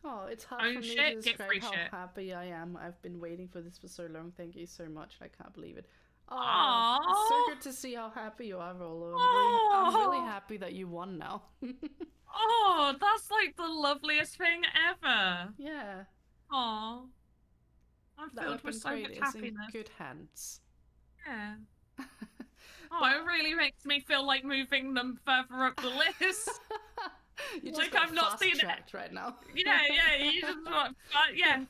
Oh, it's hard Own for me shit, to get describe free how shit. happy I am. I've been waiting for this for so long. Thank you so much. I can't believe it. Oh, Aww. it's so good to see how happy you are, Rolo. I'm really happy that you won now. Oh, that's like the loveliest thing ever. Yeah. Aw. I'm That filled Weapon with so Crate much is happiness. in good hands. Yeah. Oh, it really makes me feel like moving them further up the list. You just Like got I've not seen fast-tracked right now. Yeah, you just want,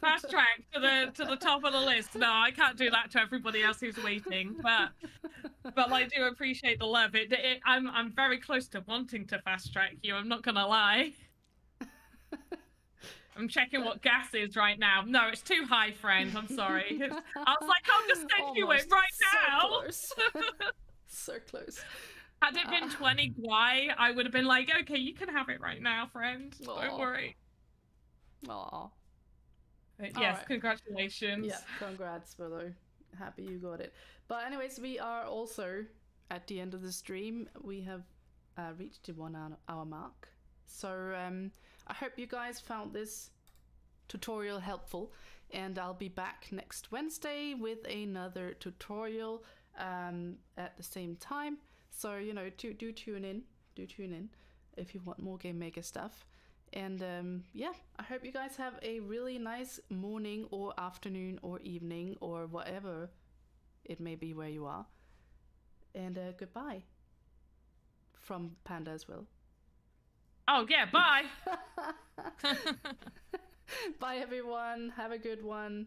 fast track to the top of the list. No, I can't do that to everybody else who's waiting, but I do appreciate the love. I'm very close to wanting to fast track you. I'm not gonna lie. I'm checking what gas is right now. No, it's too high, friend. I'm sorry. I was like, I'll just send you it right now. Close. So close. Had it been 20 Guai, I would have been like, okay, you can have it right now, friend. Don't worry. Aw. Yes, right. Congratulations. Yeah, congrats, Willow. Happy you got it. But anyways, we are also at the end of the stream. We have reached the 1 hour mark. So I hope you guys found this tutorial helpful. and I'll be back next Wednesday with another tutorial at the same time. So, you know, do tune in. Do tune in if you want more Game Maker stuff. And yeah, I hope you guys have a really nice morning or afternoon or evening or whatever it may be where you are. And goodbye from Panda as well. Oh, yeah, bye. Bye, everyone. Have a good one.